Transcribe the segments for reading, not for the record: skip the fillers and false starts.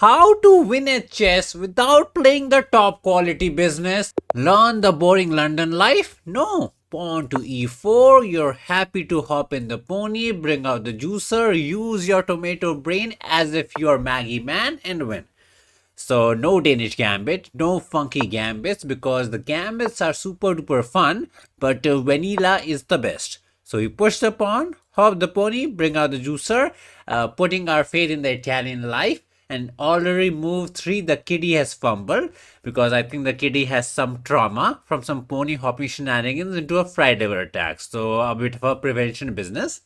How to win at chess without playing the top quality business? Learn the boring London life? No. Pawn to e4, you're happy to hop in the pony, bring out the juicer, use your tomato brain as if you're Maggie Man and win. So no Danish gambit, no funky gambits because the gambits are super duper fun, but vanilla is the best. So we push the pawn, hop the pony, bring out the juicer, putting our faith in the Italian life. And already move 3, the kitty has fumbled because I think the kitty has some trauma from some pony hopping shenanigans into a fried liver attack. So a bit of a prevention business.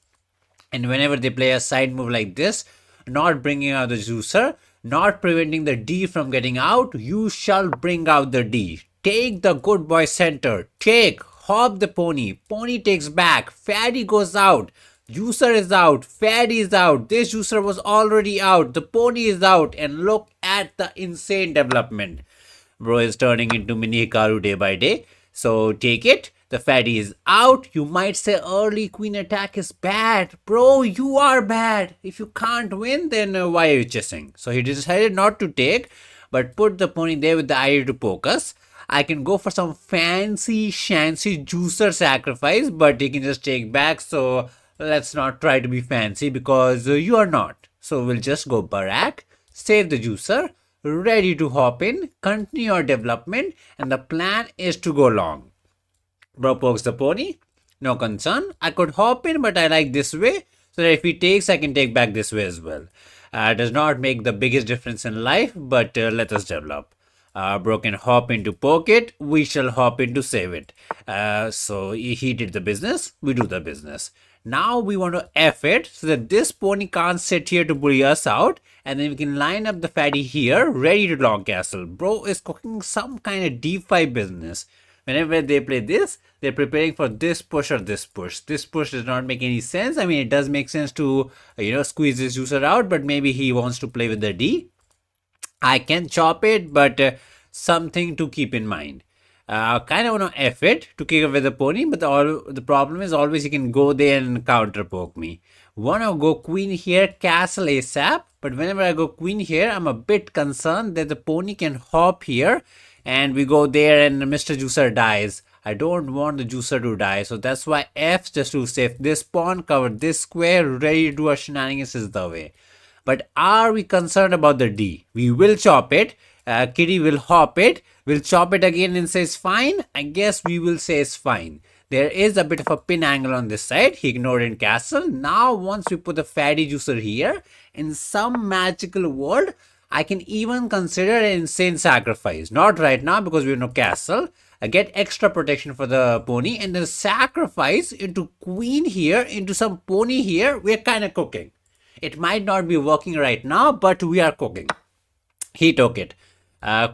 And whenever they play a side move like this, not bringing out the juicer, not preventing the D from getting out, you shall bring out the D. Take the good boy center. Take, hop the pony. Pony takes back. Fatty goes out. Juicer is out. Fatty is out. This juicer was already out. The pony is out. And look at the insane development. Bro is turning into mini Hikaru day by day. So take it. The fatty is out. You might say early queen attack is bad. Bro, you are bad. If you can't win, then why are you chessing? So he decided not to take, but put the pony there with the idea to poke us. I can go for some fancy, shancy juicer sacrifice, but he can just take back. So let's not try to be fancy because you are not. So we'll just go Barak, save the juicer, ready to hop in, continue our development, and the plan is to go long. Bro pokes the pony. No concern. I could hop in, but I like this way. So that if he takes, I can take back this way as well. Does not make the biggest difference in life, but let us develop. Bro can hop into poke it. We shall hop in to save it. So he did the business. We do the business. Now we want to F it so that this pony can't sit here to bully us out. And then we can line up the fatty here, ready to long castle. Bro is cooking some kind of d5 business. Whenever they play this, they're preparing for this push or this push. This push does not make any sense. I mean, it does make sense to, squeeze this juicer out, but maybe he wants to play with the D. I can chop it, but something to keep in mind. Kind of want to F it to kick away the pony, but the problem is always he can go there and counter poke me. Want to go queen here, castle ASAP, but whenever I go queen here, I'm a bit concerned that the pony can hop here and we go there and Mr. Juicer dies. I don't want the juicer to die, so that's why F just to save this pawn, cover this square, ready to do a shenanigans is the way. But are we concerned about the D? We will chop it. Kitty will hop it. We'll chop it again and says fine. I guess we will say it's fine. There is a bit of a pin angle on this side. He ignored in castle. Now once we put the fatty juicer here, in some magical world, I can even consider an insane sacrifice. Not right now because we have no castle. I get extra protection for the pony and then sacrifice into queen here, into some pony here. We're kind of cooking. It might not be working right now, but we are cooking. He took it.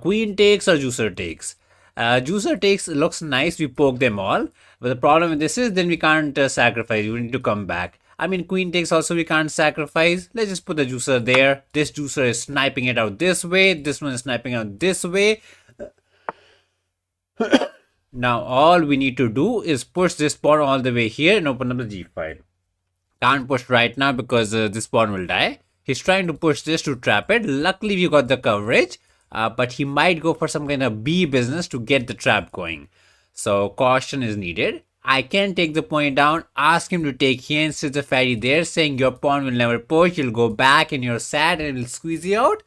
Queen takes or juicer takes. Juicer takes looks nice. We poke them all. But the problem with this is then we can't sacrifice. We need to come back. I mean, queen takes also we can't sacrifice. Let's just put the juicer there. This juicer is sniping it out this way. This one is sniping out this way. Now all we need to do is push this pawn all the way here and open up the g5. Can't push right now because this pawn will die. He's trying to push this to trap it. Luckily we got the coverage. But he might go for some kind of B business to get the trap going. So caution is needed. I can take the point down, ask him to take here and sit the fatty there, saying your pawn will never push, you'll go back and you're sad and it'll squeeze you out.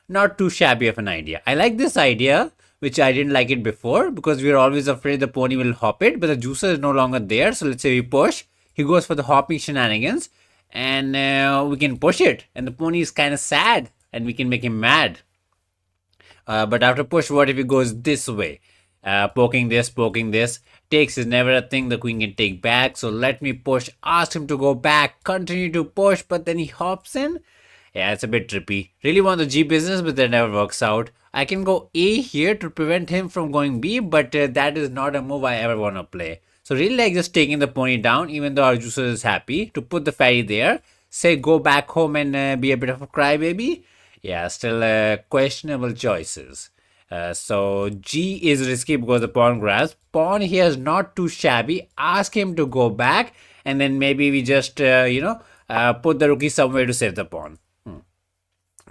Not too shabby of an idea. I like this idea, which I didn't like it before because we were always afraid the pony will hop it, but the juicer is no longer there. So let's say we push. He goes for the hopping shenanigans and we can push it. And the pony is kind of sad and we can make him mad. But after push, what if he goes this way? Poking this, takes is never a thing the queen can take back. So let me push, ask him to go back, continue to push, but then he hops in. Yeah, it's a bit trippy. Really want the G business, but that never works out. I can go A here to prevent him from going B, but that is not a move I ever want to play. So really like just taking the pony down, even though our juicer is happy, to put the fatty there, say go back home and be a bit of a crybaby. Yeah, still questionable choices. So G is risky because the pawn grabs. Pawn here is not too shabby. Ask him to go back and then maybe we just, put the rookie somewhere to save the pawn.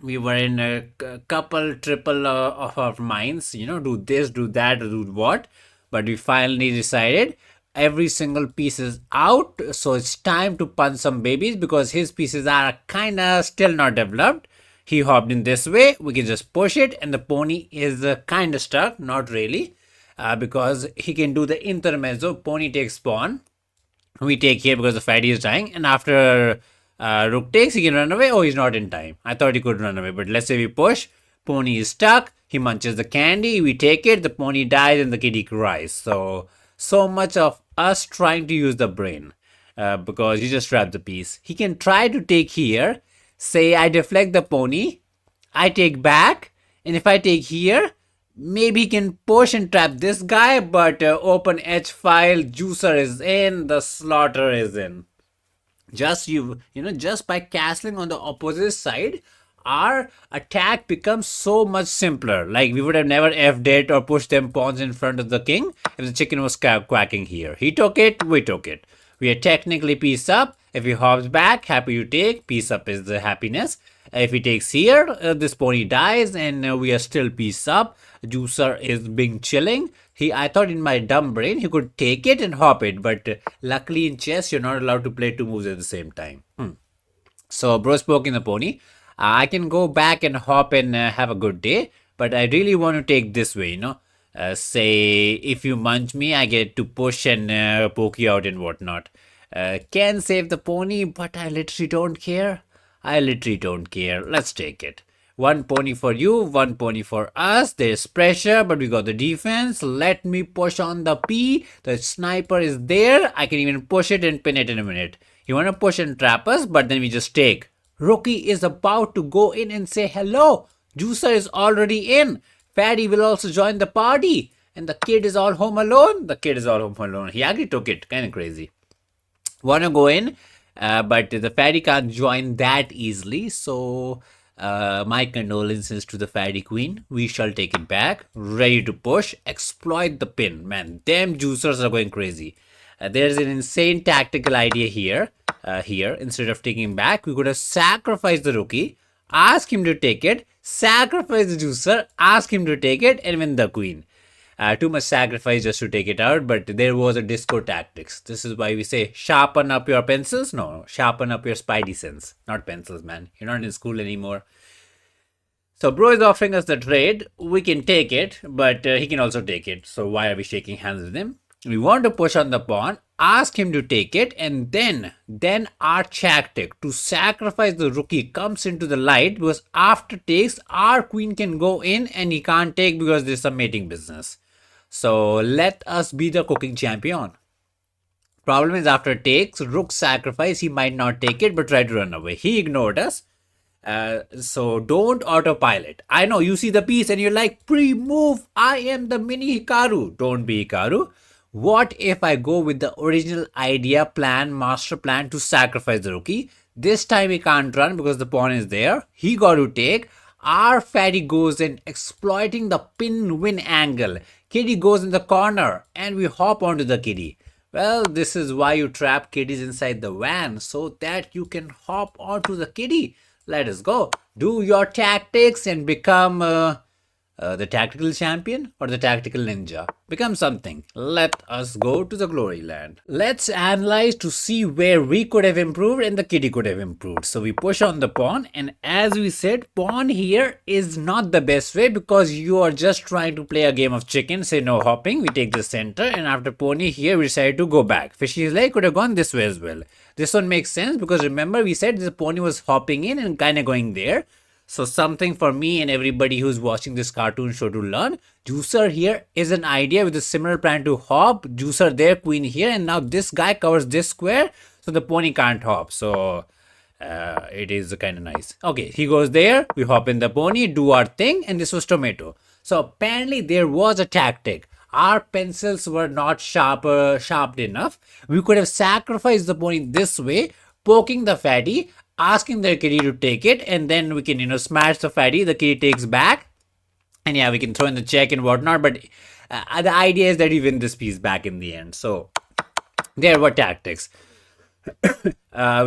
We were in a couple triple of our minds, do this, do that, do what, but we finally decided every single piece is out, so it's time to punch some babies because his pieces are kind of still not developed. He hopped in this way, we can just push it, and the pony is kind of stuck, not really, because he can do the intermezzo. Pony takes pawn, we take here because the fatty is dying, and after rook takes, he can run away. Oh, he's not in time. I thought he could run away, but let's say we push. Pony is stuck. He munches the candy. We take it. The pony dies, and the kitty cries. So much of us trying to use the brain because you just trap the piece. He can try to take here. Say I deflect the pony. I take back, and if I take here, maybe he can push and trap this guy, but open H file, juicer is in, the slaughter is in. Just by castling on the opposite side, our attack becomes so much simpler. Like we would have never f'd it or pushed them pawns in front of the king if the chicken was quacking here. He took it, we took it. We are technically piece up. If he hops back, happy you take. Piece up is the happiness. If he takes here, this pony dies, and we are still piece up. Juicer is being chilling. I thought in my dumb brain he could take it and hop it, but luckily in chess you're not allowed to play two moves at the same time. So bro spoke in the pony. I can go back and hop and have a good day, but I really want to take this way, say if you munch me, I get to push and poke you out and whatnot. Can save the pony, but I literally don't care. I literally don't care. Let's take it. One pony for you, one pony for us. There's pressure, but we got the defense. Let me push on the P. The sniper is there. I can even push it and pin it in a minute. You want to push and trap us, but then we just take. Rookie is about to go in and say hello. Juicer is already in. Fatty will also join the party. And the kid is all home alone. The kid is all home alone. He actually took it. Kind of crazy. Want to go in, but the fatty can't join that easily. So my condolences to the fatty queen. We shall take it back. Ready to push. Exploit the pin. Man, them juicers are going crazy. There's an insane tactical idea here. Instead of taking back, we could have sacrificed the rookie, ask him to take it, sacrifice the juicer, ask him to take it, and win the queen. Too much sacrifice just to take it out, but there was a disco tactics. This is why we say sharpen up your pencils. No, sharpen up your spidey sense. Not pencils, man. You're not in school anymore. So bro is offering us the trade. We can take it, but he can also take it. So why are we shaking hands with him? We want to push on the pawn, ask him to take it, and then our tactic to sacrifice the rookie comes into the light, because after takes, our queen can go in and he can't take because there's some mating business. So let us be the cooking champion. Problem is after takes, rook sacrifice, he might not take it but try to run away. He ignored us. So don't autopilot. I know you see the piece and you're like, pre-move, I am the mini Hikaru. Don't be Hikaru. What if I go with the original idea, plan, master plan to sacrifice the rookie? This time he can't run because the pawn is there. He got to take. Our fatty goes in, exploiting the pin-win angle. Kitty goes in the corner and we hop onto the kitty. Well, this is why you trap kitties inside the van, so that you can hop onto the kitty. Let us go. Do your tactics and become the tactical champion or the tactical ninja. Become something. Let us go to the glory land. Let's analyze to see where we could have improved and the kitty could have improved. So we push on the pawn, and as we said, pawn here is not the best way because you are just trying to play a game of chicken. Say no hopping. We take the center, and after pony here we decide to go back. Fishy's leg could have gone this way as well. This one makes sense because remember we said the pony was hopping in and kind of going there. So something for me and everybody who's watching this cartoon show to learn. Juicer here is an idea with a similar plan to hop. Juicer there, queen here, and now this guy covers this square, so the pony can't hop. So it is kind of nice. Okay, he goes there, we hop in the pony, do our thing, and this was tomato. So apparently there was a tactic. Our pencils were not sharp enough. We could have sacrificed the pony this way, poking the fatty, asking the kitty to take it, and then we can smash the fatty. The kitty takes back, and yeah, we can throw in the check and whatnot, but the idea is that we win this piece back in the end. So there were tactics.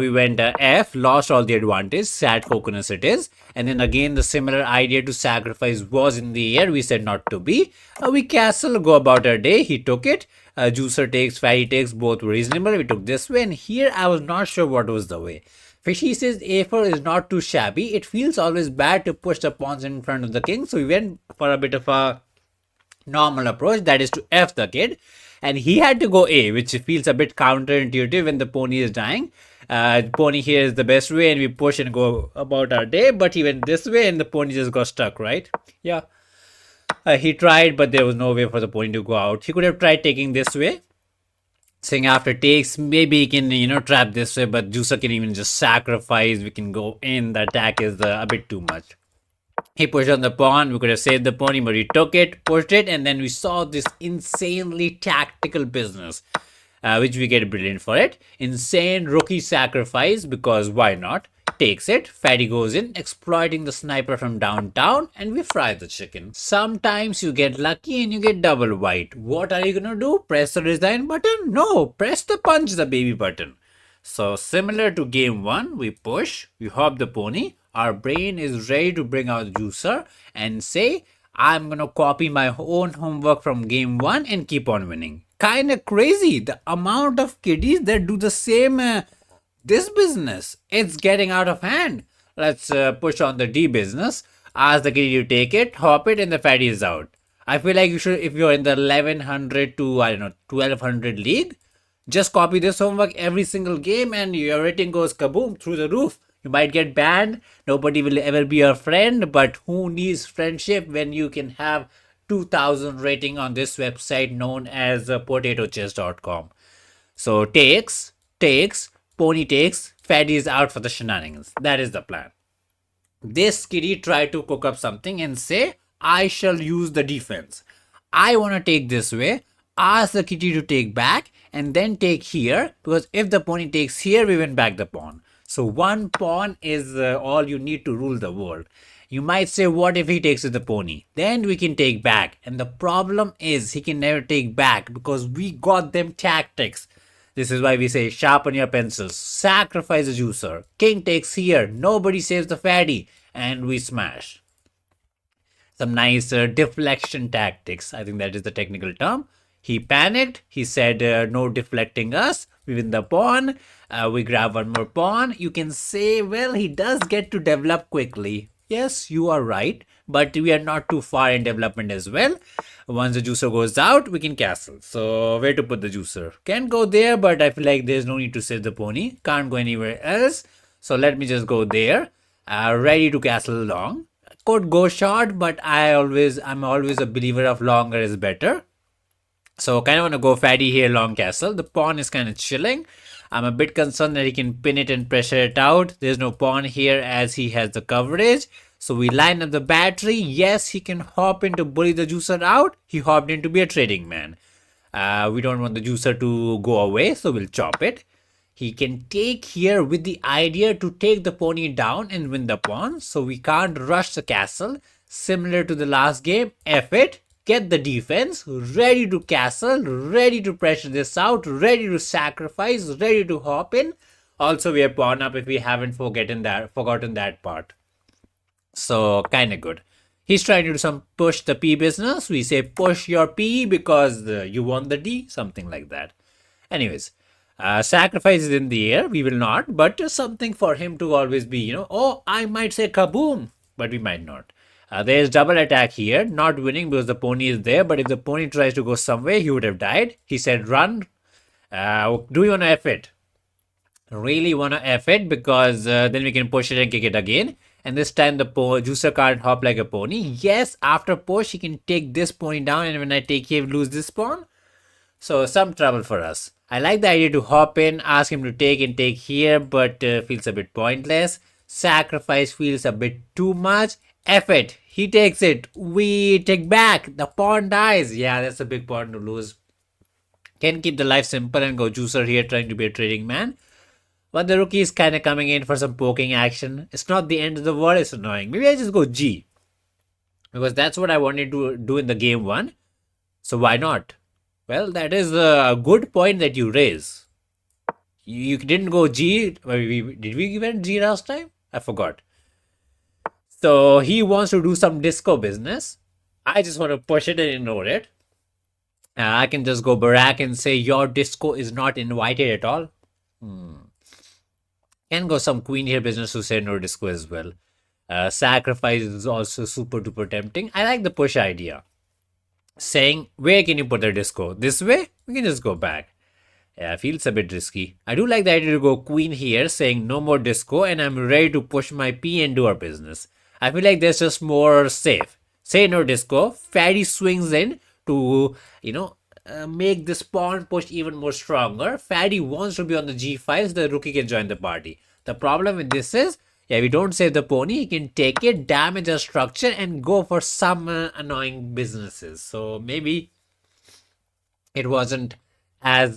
We went F, lost all the advantage, sad coconuts it is. And then again, the similar idea to sacrifice was in the air. We said not to be. We castle, go about our day. He took it. Juicer takes, Fatty takes, both were reasonable. We took this way. And here I was not sure what was the way. Fishy says A4 is not too shabby. It feels always bad to push the pawns in front of the king. So we went for a bit of a normal approach, that is to F the kid, and he had to go A, which feels a bit counterintuitive when the pony is dying. Pony here is the best way, and we push and go about our day, but he went this way and the pony just got stuck, right? Yeah. He tried, but there was no way for the pony to go out. He could have tried taking this way, saying after takes, maybe he can, trap this way, but Juicer can even just sacrifice. We can go in. The attack is a bit too much. He pushed on the pawn. We could have saved the pony, but he took it, pushed it, and then we saw this insanely tactical business, which we get brilliant for it. Insane rookie sacrifice, because why not? Takes it, Fatty goes in, exploiting the sniper from downtown, and we fry the chicken. Sometimes you get lucky and you get double white. What are you gonna do? Press the resign button? No, press the punch the baby button. So similar to game 1, we push, we hop the pony, our brain is ready to bring out the juicer and say, I'm gonna copy my own homework from game 1 and keep on winning. Kinda crazy, the amount of kiddies that do the same this business. It's getting out of hand. Let's push on the D business. Ask the kiddie to take it, hop it, and the fatty is out. I feel like you should, if you're in the 1100 to, 1200 league, just copy this homework every single game and your rating goes kaboom through the roof. You might get banned, nobody will ever be your friend, but who needs friendship when you can have 2000 rating on this website known as potatochess.com. So takes, pony takes, fatty is out for the shenanigans. That is the plan. This kitty tried to cook up something and say, I shall use the defense. I want to take this way. Ask the kitty to take back and then take here, because if the pony takes here, we win back the pawn. So one pawn is all you need to rule the world. You might say, what if he takes with the pony? Then we can take back. And the problem is he can never take back because we got them tactics. This is why we say sharpen your pencils, sacrifice the juicer. King takes here, nobody saves the fatty, and we smash. Some nice deflection tactics. I think that is the technical term. He panicked. He said, no deflecting us. We win the pawn. We grab one more pawn. You can say, well, he does get to develop quickly. Yes, you are right. But we are not too far in development as well. Once the juicer goes out, we can castle. So where to put the juicer? Can go there, but I feel like there's no need to save the pony. Can't go anywhere else. So let me just go there. Ready to castle long. Could go short, but I'm always a believer of longer is better. So kind of want to go fatty here, long castle. The pawn is kind of chilling. I'm a bit concerned that he can pin it and pressure it out. There's no pawn here as he has the coverage. So we line up the battery. Yes, he can hop in to bully the juicer out. He hopped in to be a trading man. We don't want the juicer to go away, so we'll chop it. He can take here with the idea to take the pony down and win the pawn. So we can't rush the castle. Similar to the last game, F it. Get the defense, ready to castle, ready to pressure this out, ready to sacrifice, ready to hop in. Also, we are pawn up if we haven't forgotten that part. So, kind of good. He's trying to do some push the P business. We say push your P because you want the D, something like that. Anyways, sacrifice is in the air. We will not, but something for him to always be, oh, I might say kaboom, but we might not. There's double attack here, not winning because the pony is there, but if the pony tries to go somewhere, he would have died. He said run. Do you want to F it? Really want to F it because then we can push it and kick it again. And this time the juicer can't hop like a pony. Yes, after push, he can take this pony down, and when I take here, lose this pawn. So some trouble for us. I like the idea to hop in, ask him to take and take here, but feels a bit pointless. Sacrifice feels a bit too much. F it. He takes it. We take back. The pawn dies. Yeah, that's a big pawn to lose. Can keep the life simple and go juicer here trying to be a trading man. But the rookie is kind of coming in for some poking action. It's not the end of the world. It's annoying. Maybe I just go G. Because that's what I wanted to do in the game 1. So why not? Well, that is a good point that you raise. You didn't go G. Did we even G last time? I forgot. So he wants to do some disco business. I just want to push it and ignore it. I can just go Barack and say your disco is not invited at all. Can go some queen here business who say no disco as well. Sacrifice is also super duper tempting. I like the push idea. Saying where can you put the disco? This way? We can just go back. Yeah, feels a bit risky. I do like the idea to go queen here, saying no more disco, and I'm ready to push my P and do our business. I feel like that's just more safe. Say no disco. Fatty swings in to, make this pawn push even more stronger. Fatty wants to be on the G5 so the rookie can join the party. The problem with this is, yeah, we don't save the pony. He can take it, damage our structure, and go for some annoying businesses. So maybe it wasn't as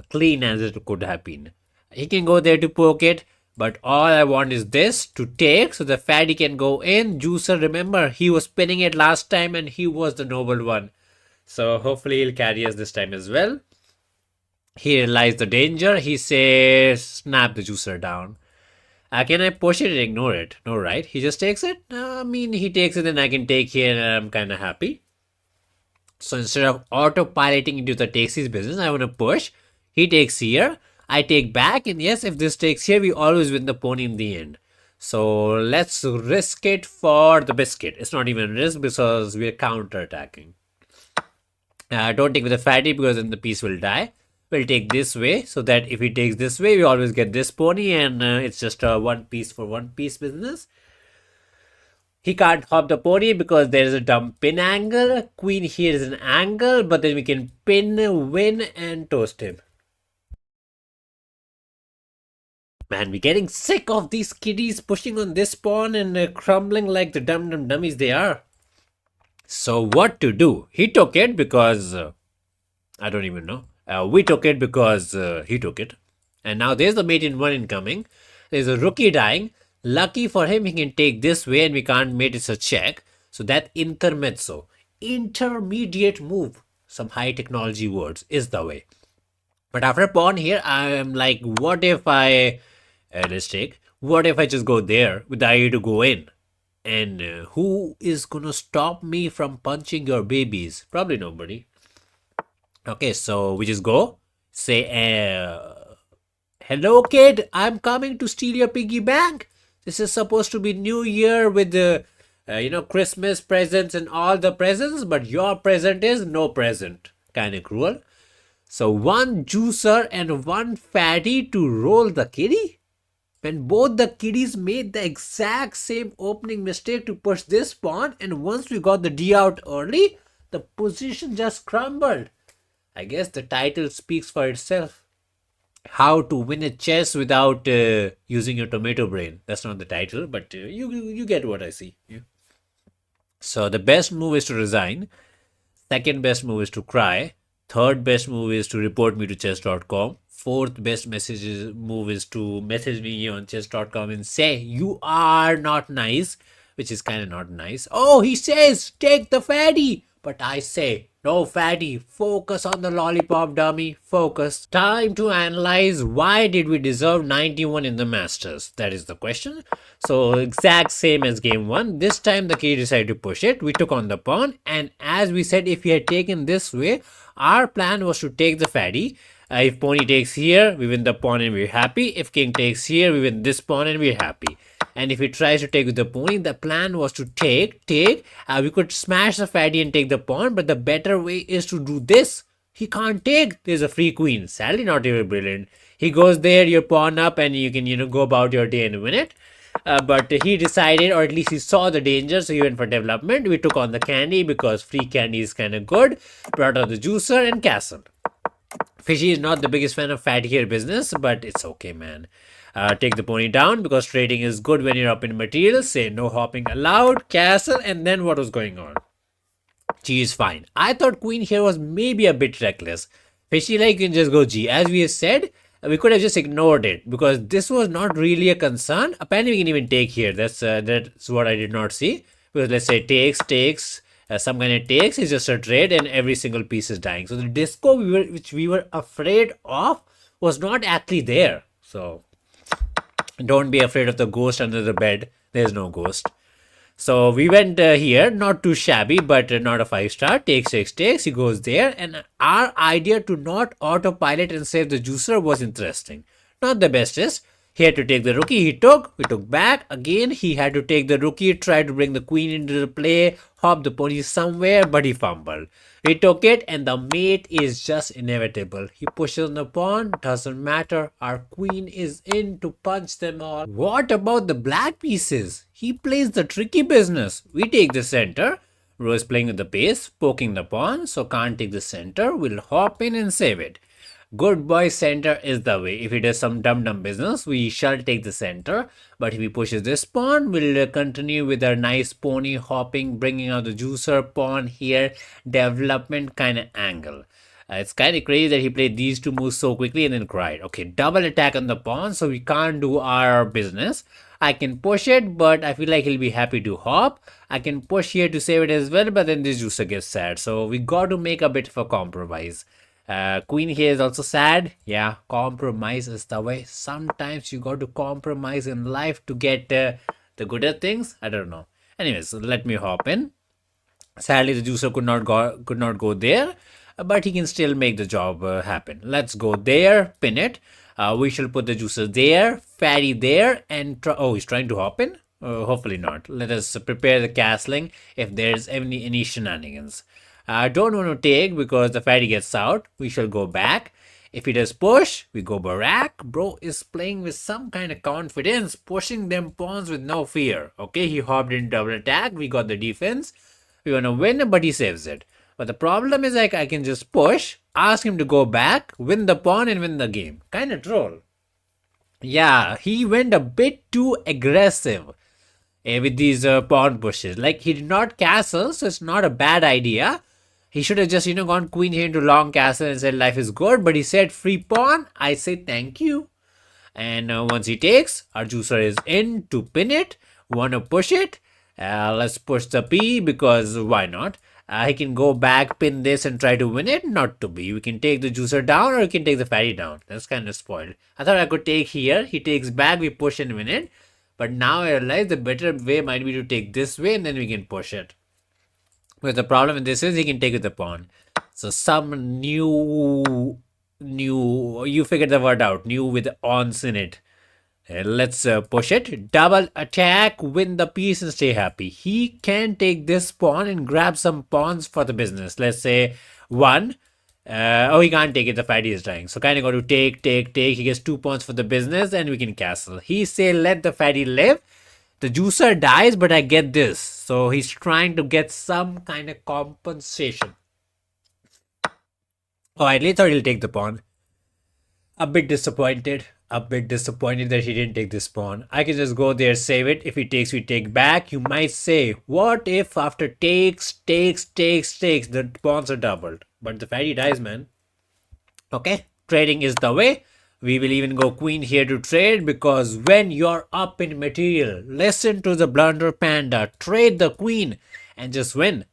clean as it could have been. He can go there to poke it, but all I want is this to take so the fatty can go in. Juicer, remember, he was spinning it last time and he was the noble one. So hopefully he'll carry us this time as well. Here lies the danger. He says, snap the juicer down. Can I push it and ignore it? No, right? He just takes it? I mean, he takes it and I can take here and I'm kind of happy. So instead of autopiloting into the taxis business, I want to push. He takes here. I take back. And yes, if this takes here, we always win the pony in the end. So let's risk it for the biscuit. It's not even risk because we're counter-attacking. Don't take with the fatty because then the piece will die. We'll take this way so that if he takes this way, we always get this pony and it's just a one piece for one piece business. He can't hop the pony because there is a dumb pin angle. Queen here is an angle, but then we can pin, win, and toast him. Man, we're getting sick of these kiddies pushing on this pawn and crumbling like the dumb dummies they are. So what to do? He took it because I don't even know. We took it because he took it. And now there's the mate in one incoming. There's a rookie dying. Lucky for him, he can take this way and we can't mate it's a check. So that intermezzo, intermediate move, some high technology words, is the way. But after pawn here, I am like, what if I, let's take, what if I just go there with the idea to go in? And who is gonna stop me from punching your babies? Probably nobody. Okay, so we just go, say, hello kid, I'm coming to steal your piggy bank. This is supposed to be New Year with the, Christmas presents and all the presents, but your present is no present. Kind of cruel. So one juicer and one fatty to roll the kitty? When both the kiddies made the exact same opening mistake to push this pawn, and once we got the D out early, the position just crumbled. I guess the title speaks for itself. How to win a chess without using your tomato brain. That's not the title, but you get what I see. Yeah. So the best move is to resign. Second best move is to cry. Third best move is to report me to chess.com. Fourth best move is to message me on chess.com and say you are not nice, which is kind of not nice. Oh, he says take the fatty. But I say, no fatty, focus on the lollipop dummy, focus. Time to analyze why did we deserve 91 in the Masters? That is the question. So exact same as game 1. This time the king decided to push it. We took on the pawn and as we said, if he had taken this way, our plan was to take the fatty. If pony takes here, we win the pawn and we're happy. If king takes here, we win this pawn and we're happy. And if he tries to take with the pony, the plan was to take. We could smash the fatty and take the pawn, but the better way is to do this. He can't take. There's a free queen. Sadly, not even brilliant. He goes there, your pawn up, and you can, go about your day and win it. But he decided, or at least he saw the danger, so he went for development. We took on the candy because free candy is kind of good. Brought out the juicer and castle. Fishy is not the biggest fan of fatty here business, but it's okay, man. Take the pony down because trading is good when you're up in materials. Say no hopping allowed, castle, and then what was going on? G is fine. I thought queen here was maybe a bit reckless. Fishy like you can just go G. As we have said, we could have just ignored it because this was not really a concern. Apparently we can even take here. That's what I did not see. Because let's say takes, some kind of takes is just a trade and every single piece is dying. So the disco which we were afraid of was not actually there. So don't be afraid of the ghost under the bed. There's no ghost. So we went here, not too shabby, but not a 5 star. Take 6 takes. He goes there, and our idea to not autopilot and save the juicer was interesting. Not the bestest. He had to take the rookie. He took. We took back again. He had to take the rookie. Try to bring the queen into the play. Hop the pony somewhere, but he fumbled. We took it, and the mate is just inevitable. He pushes on the pawn, doesn't matter. Our queen is in to punch them all. What about the black pieces? He plays the tricky business. We take the center. Rose playing with the base, poking the pawn, so can't take the center. We'll hop in and save it. Good boy center is the way. If he does some dumb business, we shall take the center. But if he pushes this pawn, we'll continue with our nice pony hopping, bringing out the juicer pawn here, development kind of angle. It's kind of crazy that he played these two moves so quickly and then cried. Okay, double attack on the pawn, so we can't do our business. I can push it, but I feel like he'll be happy to hop. I can push here to save it as well, but then this juicer gets sad. So we got to make a bit of a compromise. Queen here is also sad. Yeah, compromise is the way. Sometimes you got to compromise in life to get the gooder things. I don't know. Anyways, let me hop in. Sadly, the juicer could not go there, but he can still make the job happen. Let's go there, pin it. We shall put the juicer there, fatty there, and oh, he's trying to hop in. Hopefully not. Let us prepare the castling if there's any shenanigans. I don't want to take because the fatty gets out. We shall go back. If he does push, we go barak. Bro is playing with some kind of confidence, pushing them pawns with no fear. Okay, he hopped in double attack. We got the defense. We want to win, but he saves it. But the problem is like I can just push, ask him to go back, win the pawn and win the game. Kind of troll. Yeah, he went a bit too aggressive with these pawn pushes. Like he did not castle, so it's not a bad idea. He should have just, gone queen here into long castle and said life is good. But he said free pawn. I say thank you. And once he takes, our juicer is in to pin it. Want to push it? Let's push the P because why not? He can go back, pin this and try to win it. Not to be. We can take the juicer down or we can take the fatty down. That's kind of spoiled. I thought I could take here. He takes back, we push and win it. But now I realize the better way might be to take this way and then we can push it. But the problem with this is he can take with the pawn. So some new, you figured the word out, new with ons in it. Let's push it. Double attack, win the piece and stay happy. He can take this pawn and grab some pawns for the business. Let's say 1. Oh, he can't take it. The fatty is dying. So kind of got to take. He gets 2 pawns for the business and we can castle. He say let the fatty live. The juicer dies, but I get this. So he's trying to get some kind of compensation. Oh, I really thought he'll take the pawn. A bit disappointed that he didn't take this pawn. I can just go there, save it. If he takes, we take back. You might say, what if after takes, the pawns are doubled? But the fatty dies, man. Okay, trading is the way. We will even go queen here to trade because when you're up in material, listen to the blunder panda. Trade the queen and just win.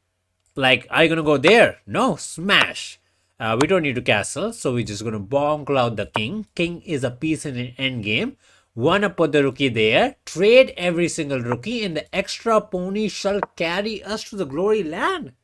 Like, are you going to go there? No, smash. We don't need to castle, so we're just going to bonk out the king. King is a piece in an endgame. Wanna put the rookie there. Trade every single rookie and the extra pony shall carry us to the glory land.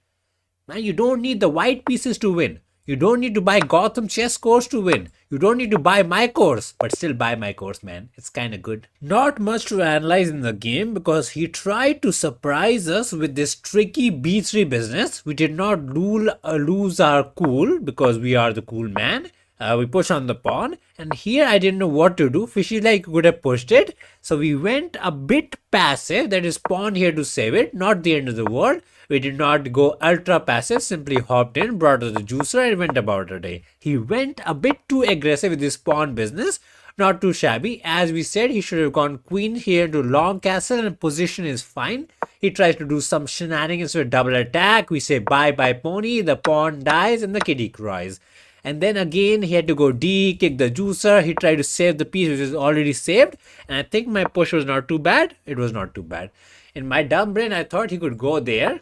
Man, you don't need the white pieces to win. You don't need to buy Gotham chess course to win. You don't need to buy my course, but still buy my course, man. It's kind of good. Not much to analyze in the game because he tried to surprise us with this tricky B3 business. We did not lose our cool because we are the cool man. We push on the pawn and here I didn't know what to do. Fishy like could have pushed it. So we went a bit passive, that is pawn here to save it. Not the end of the world. We did not go ultra passive, simply hopped in, brought out the juicer and went about our day. He went a bit too aggressive with this pawn business. Not too shabby. As we said, he should have gone queen here to long castle and position is fine. He tries to do some shenanigans with double attack. We say bye bye pony. The pawn dies and the kitty cries. And then again, he had to go D, kick the juicer. He tried to save the piece, which is already saved. And I think my push was not too bad. It was not too bad. In my dumb brain, I thought he could go there,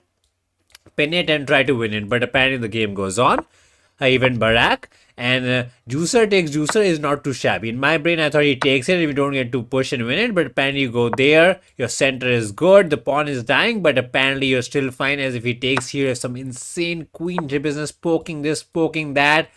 pin it and try to win it. But apparently the game goes on. even Barak. And juicer takes juicer is not too shabby. In my brain, I thought he takes it if you don't get to push and win it. But apparently, you go there, your center is good, the pawn is dying, but apparently, you're still fine. As if he takes here, some insane queen business, poking this, poking that.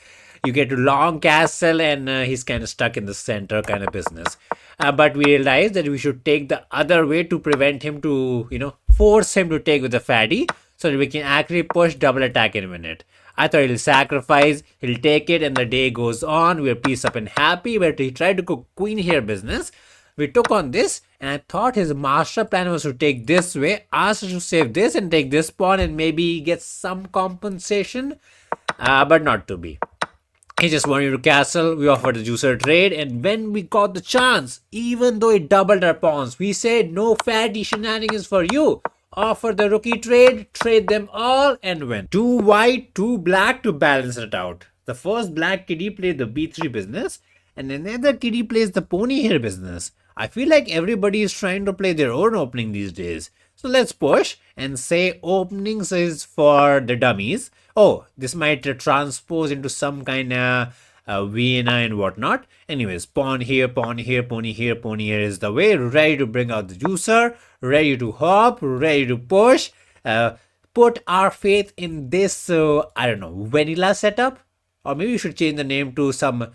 You get to long castle, and he's kind of stuck in the center kind of business. But we realized that we should take the other way to prevent him to, force him to take with the fatty so that we can actually push double attack in a minute. I thought he'll sacrifice, he'll take it, and the day goes on. We're peace up and happy. But he tried to go queen here business. We took on this, and I thought his master plan was to take this way, ask us to save this and take this pawn and maybe get some compensation, but not to be. He just wanted to castle. We offered the juicer trade, and when we got the chance, even though it doubled our pawns, we said no fatty shenanigans for you. Offer the rookie trade them all, and win. Two white, two black to balance it out. The first black kitty played the b3 business, and another kitty plays the pony here business. I feel like everybody is trying to play their own opening these days. So let's push and say openings is for the dummies. Oh, this might transpose into some kind of Vienna and whatnot. Anyways, pawn here, pony here, pony here is the way. Ready to bring out the juicer, ready to hop, ready to push. Put our faith in this, I don't know, vanilla setup. Or maybe we should change the name to some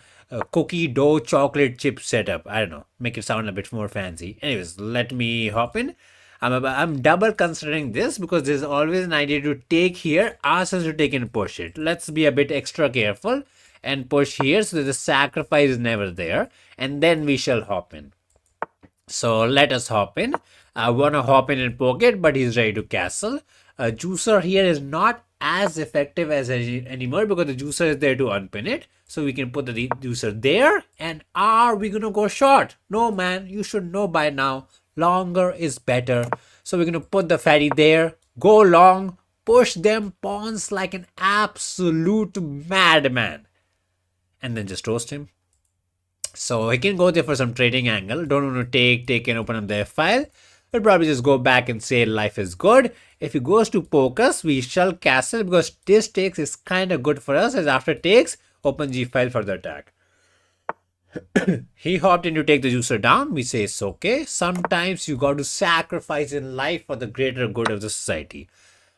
cookie dough chocolate chip setup. I don't know. Make it sound a bit more fancy. Anyways, let me hop in. I'm double considering this because there's always an idea to take here, ask us to take and push it. Let's be a bit extra careful and push here so that the sacrifice is never there. And then we shall hop in. So let us hop in. I want to hop in and poke it, but he's ready to castle. Juicer here is not as effective as anymore because the juicer is there to unpin it. So we can put the juicer there. And are we going to go short? No, man. You should know by now. Longer is better. So we're going to put the fatty there. Go long. Push them pawns like an absolute madman. And then just roast him. So he can go there for some trading angle. Don't want to take and open up the F file. We'll probably just go back and say life is good. If he goes to poke us, we shall castle because this takes is kind of good for us. As after takes, open G file for the attack. He hopped in to take the juicer down. We say it's okay. Sometimes you got to sacrifice in life for the greater good of the society.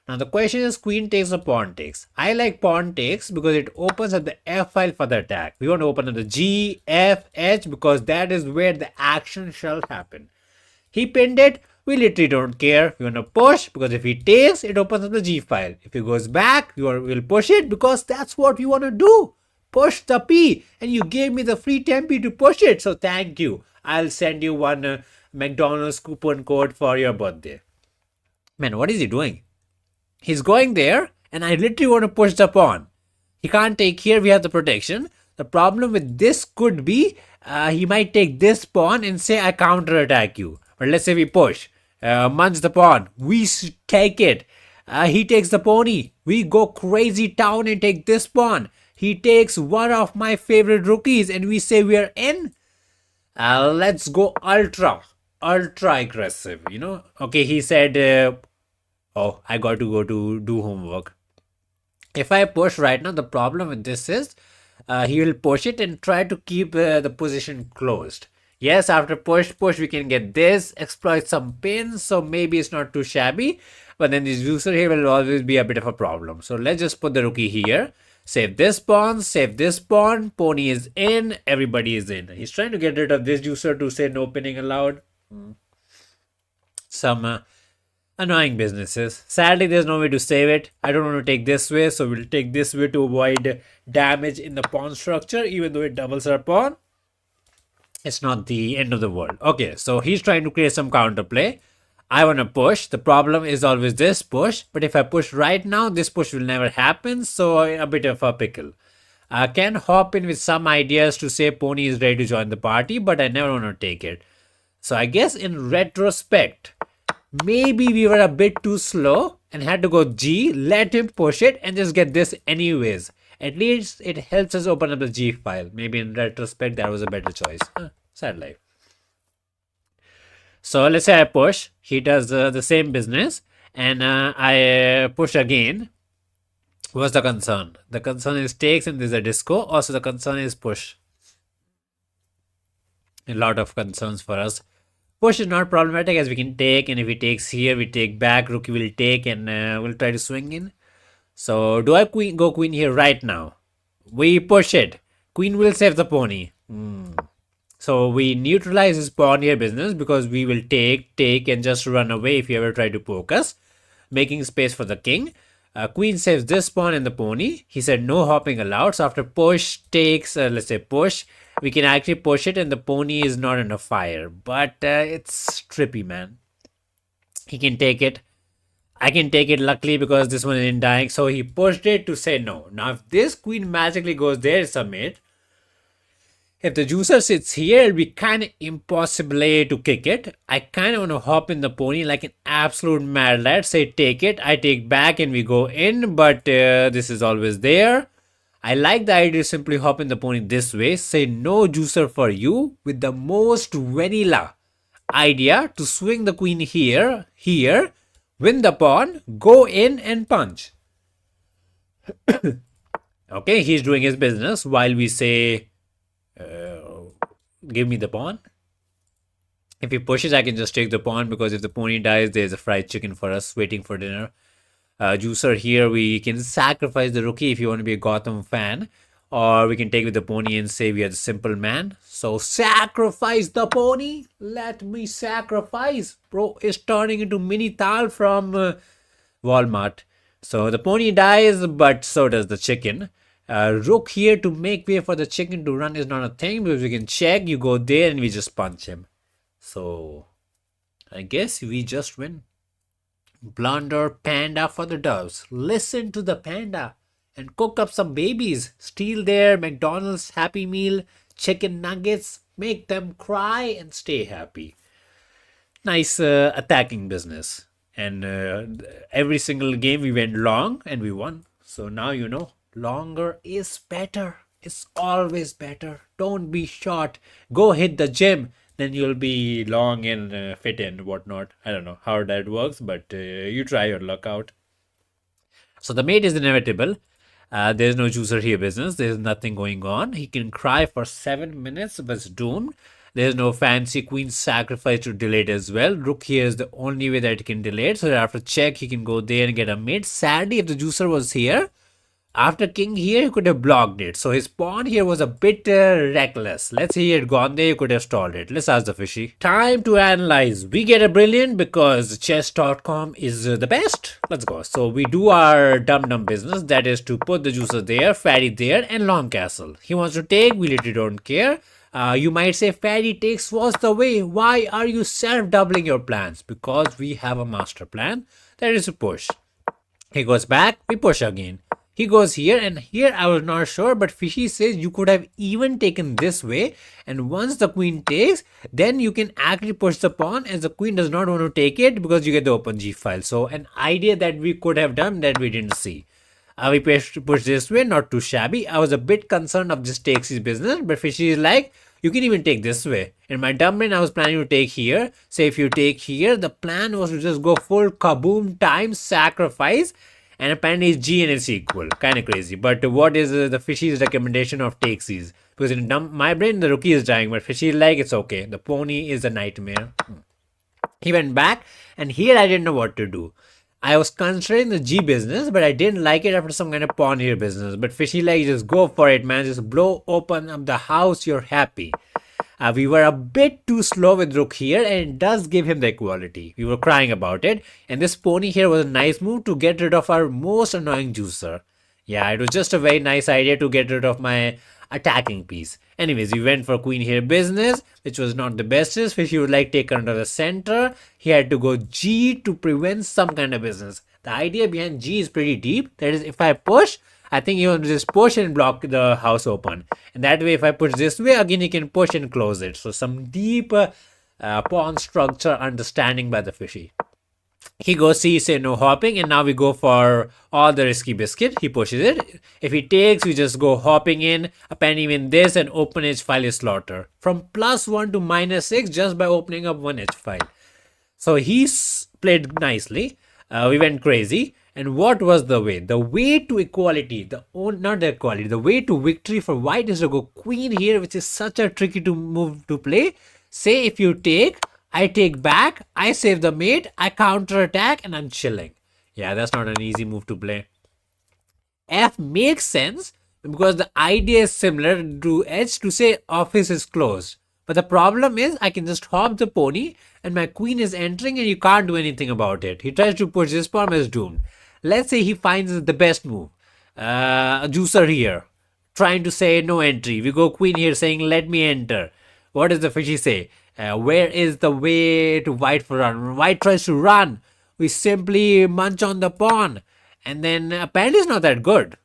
Now the question is queen takes or pawn takes. I like pawn takes because it opens up the F file for the attack. We want to open up the G, F, H because that is where the action shall happen. He pinned it. We literally don't care. We want to push because if he takes, it opens up the G file. If he goes back, we'll push it because that's what we want to do. Push the P, and you gave me the free tempi to push it. So thank you. I'll send you one McDonald's coupon code for your birthday. Man, what is he doing? He's going there, and I literally want to push the pawn. He can't take here. We have the protection. The problem with this could be he might take this pawn and say I counter attack you. But let's say we push. Munch the pawn. We take it. He takes the pony. We go crazy town and take this pawn. He takes one of my favorite rookies and we say we are in. Let's go ultra aggressive, Okay, he said, oh, I got to go to do homework. If I push right now, the problem with this is he will push it and try to keep the position closed. Yes, after push, we can get this, exploit some pins, so maybe it's not too shabby. But then this user here will always be a bit of a problem. So let's just put the rookie here. Save this pawn, pony is in, everybody is in. He's trying to get rid of this juicer to say no pinning allowed. Some annoying businesses. Sadly, there's no way to save it. I don't want to take this way, so we'll take this way to avoid damage in the pawn structure, even though it doubles our pawn. It's not the end of the world. Okay, so he's trying to create some counterplay. I want to push. The problem is always this push. But if I push right now, this push will never happen. So a bit of a pickle. I can hop in with some ideas to say pony is ready to join the party. But I never want to take it. So I guess in retrospect, maybe we were a bit too slow and had to go G. Let him push it and just get this anyways. At least it helps us open up the G file. Maybe in retrospect, that was a better choice. Sad life. So let's say I push. He does the same business. And I push again. What's the concern? The concern is takes and there's a disco. Also, the concern is push. A lot of concerns for us. Push is not problematic as we can take, and if he takes here, we take back. Rookie will take, and we'll try to swing in. So, do I go queen here right now? We push it. Queen will save the pony. So we neutralize his pawn here business because we will take, and just run away if he ever try to poke us, making space for the king. Queen saves this pawn and the pony. He said no hopping allowed. So after push takes, let's say push, we can actually push it and the pony is not in a fire. But it's trippy, man. He can take it. I can take it luckily because this one isn't dying. So he pushed it to say no. Now if this queen magically goes there, it's a mate. If the juicer sits here, it'll be kind of impossible to kick it. I kind of want to hop in the pony like an absolute mad lad. Say take it, I take back and we go in, but this is always there. I like the idea to simply hop in the pony this way. Say no juicer for you with the most vanilla idea to swing the queen here, win the pawn, go in and punch. Okay, he's doing his business while we say give me the pawn. If he pushes, I can just take the pawn because if the pony dies, there's a fried chicken for us waiting for dinner. Juicer here, we can sacrifice the rookie if you want to be a Gotham fan, or we can take with the pony and say we are the simple man. So sacrifice the pony. Let me sacrifice. Bro is turning into Mini Tal from Walmart. So the pony dies, but so does the chicken. Rook here to make way for the chicken to run is not a thing because we can check. You go there and we just punch him. So I guess we just win. Blunder panda for the doves. Listen to the panda and cook up some babies. Steal their McDonald's Happy Meal chicken nuggets. Make them cry and stay happy. Nice attacking business. And every single game we went long and we won. So now you know. Longer is better. It's always better. Don't be short. Go hit the gym. Then you'll be long and fit and whatnot. I don't know how that works, but you try your luck out. So the mate is inevitable. There's no juicer here business. There's nothing going on. He can cry for 7 minutes, but it's doomed. There's no fancy queen sacrifice to delay it as well. Rook here is the only way that he can delay it. So after check, he can go there and get a mate. Sadly, if the juicer was here, after king here, he could have blocked it. So his pawn here was a bit reckless. Let's say he had gone there, he could have stalled it. Let's ask the fishy. Time to analyze. We get a brilliant because chess.com is the best. Let's go. So we do our dumb business. That is to put the juicer there, fatty there, and long castle. He wants to take. We literally don't care. You might say fatty takes was the way. Why are you self-doubling your plans? Because we have a master plan. That is to push. He goes back. We push again. He goes here and here I was not sure, but Fishy says you could have even taken this way, and once the queen takes, then you can actually push the pawn as the queen does not want to take it because you get the open g file. So an idea that we could have done that we didn't see. We push this way, not too shabby. I was a bit concerned of this takes his business, but Fishy is like, you can even take this way. In my dumb brain, I was planning to take here. Say if you take here, the plan was to just go full kaboom time sacrifice. And apparently it's G and it's equal. Kind of crazy. But what is the Fishy's recommendation of takes is? Because in my brain, the rookie is dying. But Fishy is like, it's okay. The pony is a nightmare. He went back. And here I didn't know what to do. I was considering the G business. But I didn't like it after some kind of pawn here business. But Fishy like, just go for it, man. Just blow open up the house. You're happy. We were a bit too slow with rook here, and it does give him the equality. We were crying about it, and this pony here was a nice move to get rid of our most annoying juicer. Yeah, it was just a very nice idea to get rid of my attacking piece. Anyways, we went for queen here business, which was not the bestest. If you would like take under the center, he had to go G to prevent some kind of business. The idea behind G is pretty deep. That is, if I push, I think he will just push and block the house open. And that way, if I push this way, again, he can push and close it. So some deep pawn structure understanding by the Fishy. He goes C, say no hopping, and now we go for all the risky biscuit. He pushes it. If he takes, we just go hopping in, appending in this, and open H file is slaughter. From +1 to -6 just by opening up one H file. So he's played nicely. We went crazy. And what was the way? The way to equality, not the equality, the way to victory for white is to go queen here, which is such a tricky to move to play. Say if you take, I take back, I save the mate, I counter attack, and I'm chilling. Yeah, that's not an easy move to play. F makes sense because the idea is similar to H to say office is closed. But the problem is I can just hop the pony and my queen is entering and you can't do anything about it. He tries to push this pawn is doomed. Let's say he finds the best move. A juicer here, trying to say no entry. We go queen here saying let me enter. What does the fishy say? Where is the way to white for run? When white tries to run, we simply munch on the pawn. And then apparently it's not that good.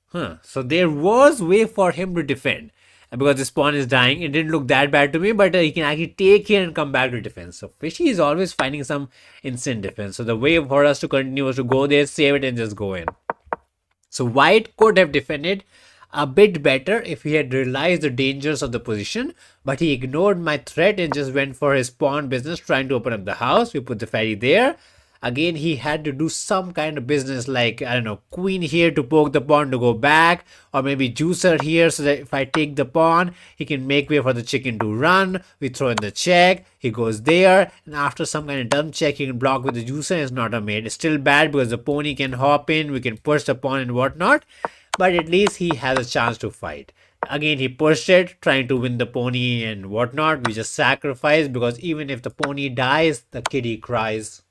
Huh. So there was way for him to defend. And because this pawn is dying, it didn't look that bad to me, but he can actually take here and come back to defense. So Fishy is always finding some instant defense. So the way for us to continue was to go there, save it, and just go in. So White could have defended a bit better if he had realized the dangers of the position, but he ignored my threat and just went for his pawn business, trying to open up the house. We put the ferry there. Again, he had to do some kind of business like, I don't know, queen here to poke the pawn to go back, or maybe juicer here so that if I take the pawn, he can make way for the chicken to run. We throw in the check, he goes there, and after some kind of dumb check, he can block with the juicer. It's not a mate. It's still bad because the pony can hop in, we can push the pawn and whatnot, but at least he has a chance to fight. Again, he pushed it, trying to win the pony and whatnot. We just sacrifice because even if the pony dies, the kitty cries.